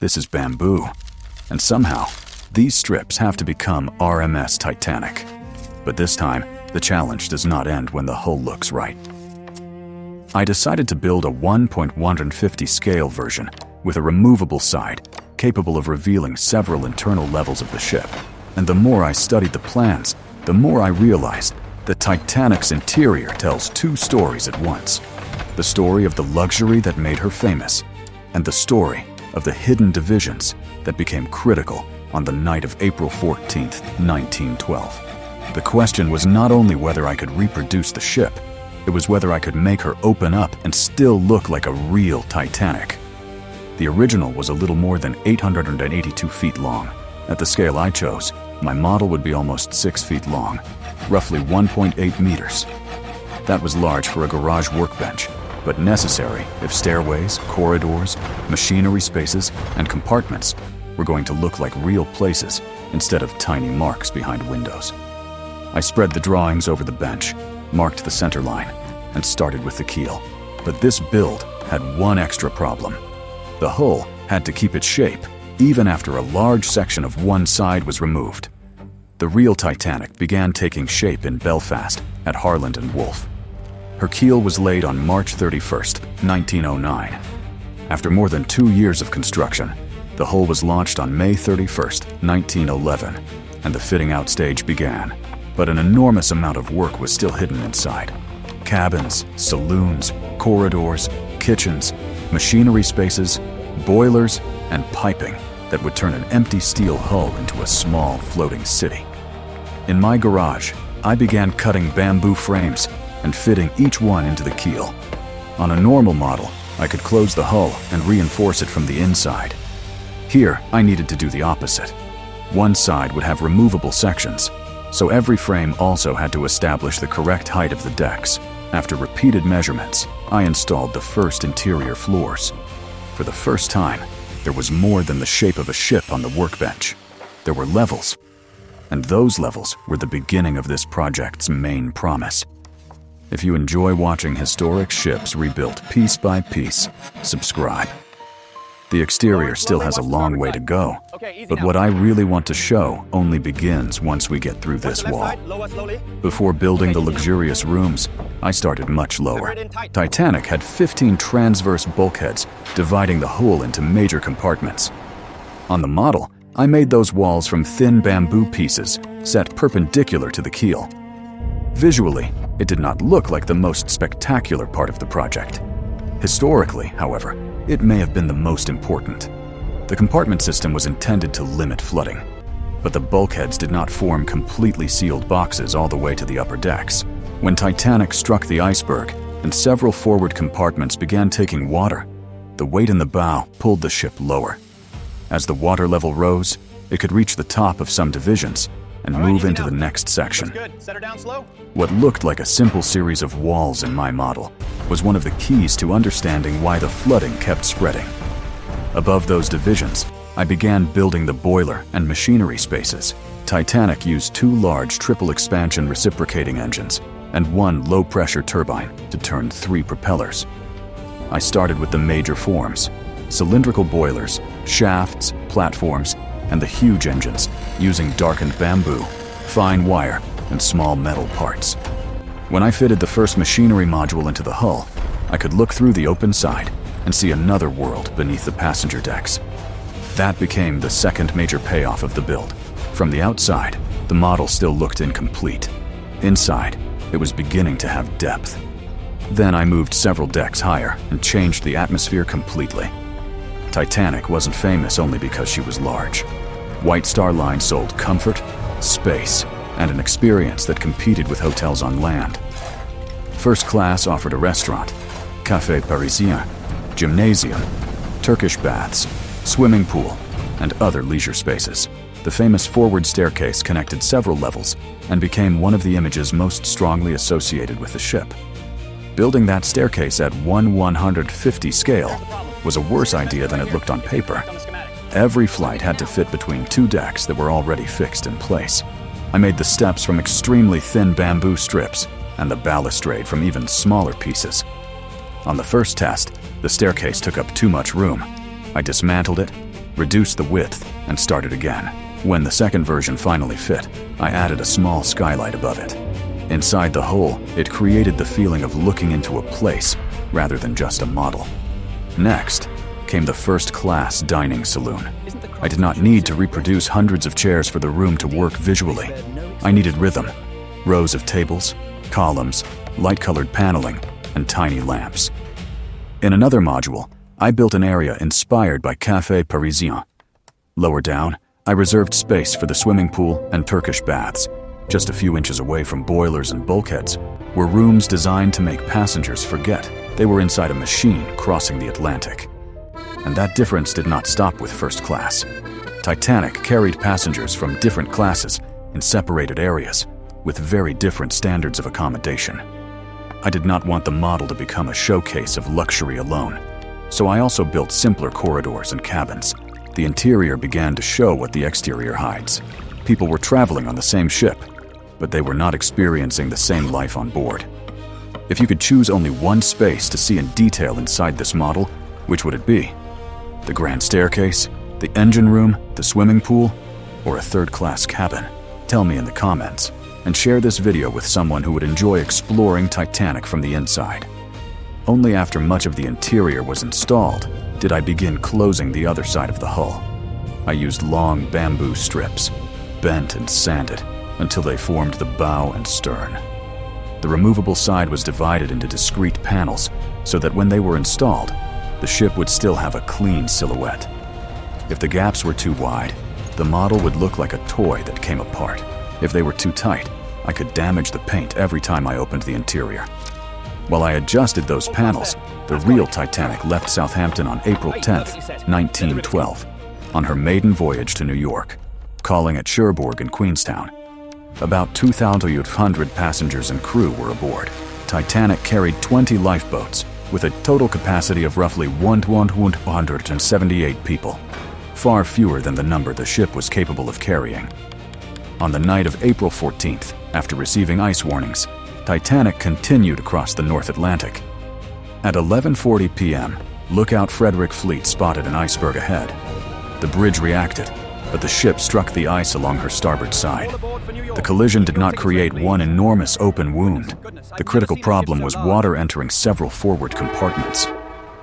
This is bamboo. And somehow, these strips have to become RMS Titanic. But this time, the challenge does not end when the hull looks right. I decided to build a 1.150 scale version with a removable side, capable of revealing several internal levels of the ship. And the more I studied the plans, the more I realized that Titanic's interior tells two stories at once. The story of the luxury that made her famous, and the story of the hidden divisions that became critical on the night of April 14th, 1912. The question was not only whether I could reproduce the ship, it was whether I could make her open up and still look like a real Titanic. The original was a little more than 882 feet long. At the scale I chose, my model would be almost 6 feet long, roughly 1.8 meters. That was large for a garage workbench, but necessary if stairways, corridors, machinery spaces, and compartments were going to look like real places instead of tiny marks behind windows. I spread the drawings over the bench, marked the center line, and started with the keel. But this build had one extra problem. The hull had to keep its shape, even after a large section of one side was removed. The real Titanic began taking shape in Belfast at Harland and Wolff. Her keel was laid on March 31st, 1909. After more than 2 years of construction, the hull was launched on May 31st, 1911, and the fitting out stage began. But an enormous amount of work was still hidden inside. Cabins, saloons, corridors, kitchens, machinery spaces, boilers, and piping that would turn an empty steel hull into a small floating city. In my garage, I began cutting bamboo frames and fitting each one into the keel. On a normal model, I could close the hull and reinforce it from the inside. Here, I needed to do the opposite. One side would have removable sections, so every frame also had to establish the correct height of the decks. After repeated measurements, I installed the first interior floors. For the first time, there was more than the shape of a ship on the workbench. There were levels, and those levels were the beginning of this project's main promise. If you enjoy watching historic ships rebuilt piece by piece, subscribe. The exterior still has a long way to go, but what I really want to show only begins once we get through this wall. Before building the luxurious rooms, I started much lower. Titanic had 15 transverse bulkheads dividing the hull into major compartments. On the model, I made those walls from thin bamboo pieces set perpendicular to the keel. Visually, it did not look like the most spectacular part of the project. Historically, however, it may have been the most important. The compartment system was intended to limit flooding, but the bulkheads did not form completely sealed boxes all the way to the upper decks. When Titanic struck the iceberg and several forward compartments began taking water, the weight in the bow pulled the ship lower. As the water level rose, it could reach the top of some divisions and move into the next section. What looked like a simple series of walls in my model was one of the keys to understanding why the flooding kept spreading. Above those divisions, I began building the boiler and machinery spaces. Titanic used 2 large triple expansion reciprocating engines and 1 low-pressure turbine to turn 3 propellers. I started with the major forms: cylindrical boilers, shafts, platforms, and the huge engines, using darkened bamboo, fine wire, and small metal parts. When I fitted the first machinery module into the hull, I could look through the open side and see another world beneath the passenger decks. That became the second major payoff of the build. From the outside, the model still looked incomplete. Inside, it was beginning to have depth. Then I moved several decks higher and changed the atmosphere completely. Titanic wasn't famous only because she was large. White Star Line sold comfort, space, and an experience that competed with hotels on land. First class offered a restaurant, Café Parisien, gymnasium, Turkish baths, swimming pool, and other leisure spaces. The famous forward staircase connected several levels and became one of the images most strongly associated with the ship. Building that staircase at 1/150 scale was a worse idea than it looked on paper. Every flight had to fit between 2 decks that were already fixed in place. I made the steps from extremely thin bamboo strips and the balustrade from even smaller pieces. On the first test, the staircase took up too much room. I dismantled it, reduced the width, and started again. When the second version finally fit, I added a small skylight above it. Inside the hull, it created the feeling of looking into a place rather than just a model. Next came the first-class dining saloon. I did not need to reproduce hundreds of chairs for the room to work visually. I needed rhythm, rows of tables, columns, light-colored paneling, and tiny lamps. In another module, I built an area inspired by Café Parisien. Lower down, I reserved space for the swimming pool and Turkish baths. Just a few inches away from boilers and bulkheads were rooms designed to make passengers forget they were inside a machine crossing the Atlantic. And that difference did not stop with first class. Titanic carried passengers from different classes in separated areas with very different standards of accommodation. I did not want the model to become a showcase of luxury alone, so I also built simpler corridors and cabins. The interior began to show what the exterior hides. People were traveling on the same ship, but they were not experiencing the same life on board. If you could choose only one space to see in detail inside this model, which would it be? The grand staircase, the engine room, the swimming pool, or a third-class cabin? Tell me in the comments, and share this video with someone who would enjoy exploring Titanic from the inside. Only after much of the interior was installed did I begin closing the other side of the hull. I used long bamboo strips, bent and sanded, until they formed the bow and stern. The removable side was divided into discrete panels so that when they were installed, the ship would still have a clean silhouette. If the gaps were too wide, the model would look like a toy that came apart. If they were too tight, I could damage the paint every time I opened the interior. While I adjusted those panels, the real Titanic left Southampton on April 10, 1912, on her maiden voyage to New York, calling at Cherbourg in Queenstown. About 2,800 passengers and crew were aboard. Titanic carried 20 lifeboats, with a total capacity of roughly 178 people, far fewer than the number the ship was capable of carrying. On the night of April 14th, after receiving ice warnings, Titanic continued across the North Atlantic. At 11:40 p.m., Lookout Frederick Fleet spotted an iceberg ahead. The bridge reacted, but the ship struck the ice along her starboard side. The collision did not create one enormous open wound. The critical problem was water entering several forward compartments.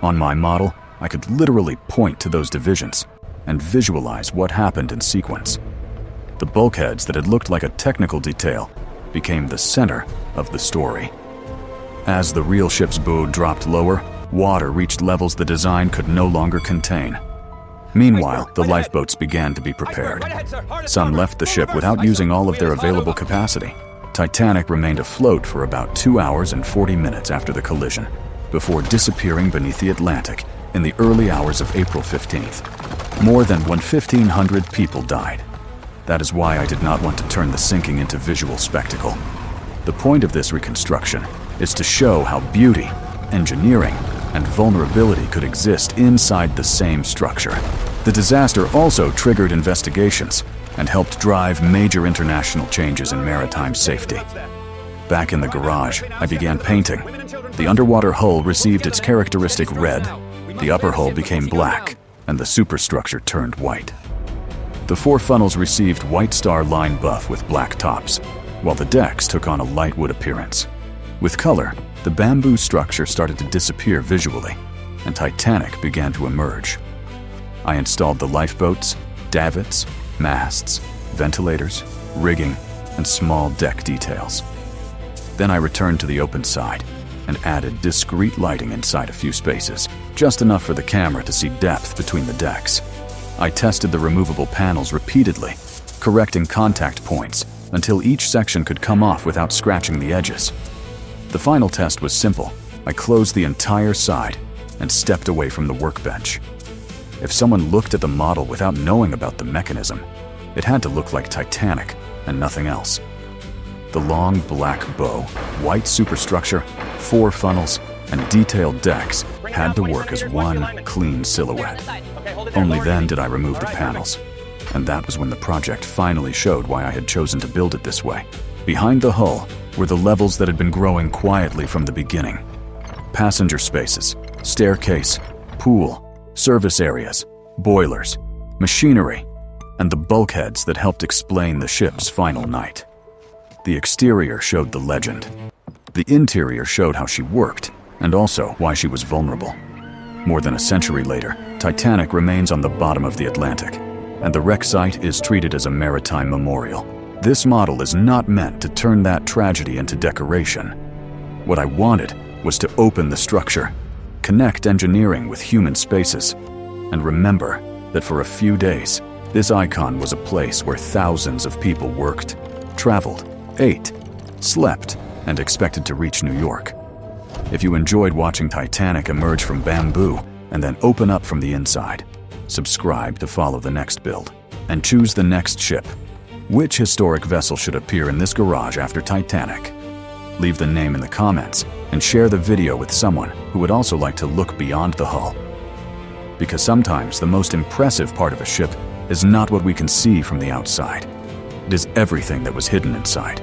On my model, I could literally point to those divisions and visualize what happened in sequence. The bulkheads that had looked like a technical detail became the center of the story. As the real ship's bow dropped lower, water reached levels the design could no longer contain. Meanwhile, the lifeboats began to be prepared. Some left the ship without using all of their available capacity. Titanic remained afloat for about 2 hours and 40 minutes after the collision, before disappearing beneath the Atlantic in the early hours of April 15th. More than 1,500 people died. That is why I did not want to turn the sinking into visual spectacle. The point of this reconstruction is to show how beauty, engineering, and vulnerability could exist inside the same structure. The disaster also triggered investigations and helped drive major international changes in maritime safety. Back in the garage, I began painting. The underwater hull received its characteristic red, the upper hull became black, and the superstructure turned white. The 4 funnels received White Star line buff with black tops, while the decks took on a light wood appearance. With color, the bamboo structure started to disappear visually, and Titanic began to emerge. I installed the lifeboats, davits, masts, ventilators, rigging, and small deck details. Then I returned to the open side and added discreet lighting inside a few spaces, just enough for the camera to see depth between the decks. I tested the removable panels repeatedly, correcting contact points until each section could come off without scratching the edges. The final test was simple. I closed the entire side and stepped away from the workbench. If someone looked at the model without knowing about the mechanism, it had to look like Titanic and nothing else. The long black bow, white superstructure, 4 funnels, and detailed decks had to work as one clean silhouette. Only then did I remove the panels, and that was when the project finally showed why I had chosen to build it this way. Behind the hull were the levels that had been growing quietly from the beginning. Passenger spaces, staircase, pool, service areas, boilers, machinery, and the bulkheads that helped explain the ship's final night. The exterior showed the legend. The interior showed how she worked, and also why she was vulnerable. More than a century later, Titanic remains on the bottom of the Atlantic, and the wreck site is treated as a maritime memorial. This model is not meant to turn that tragedy into decoration. What I wanted was to open the structure, connect engineering with human spaces, and remember that for a few days, this icon was a place where thousands of people worked, traveled, ate, slept, and expected to reach New York. If you enjoyed watching Titanic emerge from bamboo and then open up from the inside, subscribe to follow the next build, and choose the next ship. Which historic vessel should appear in this garage after Titanic? Leave the name in the comments and share the video with someone who would also like to look beyond the hull. Because sometimes the most impressive part of a ship is not what we can see from the outside. It is everything that was hidden inside.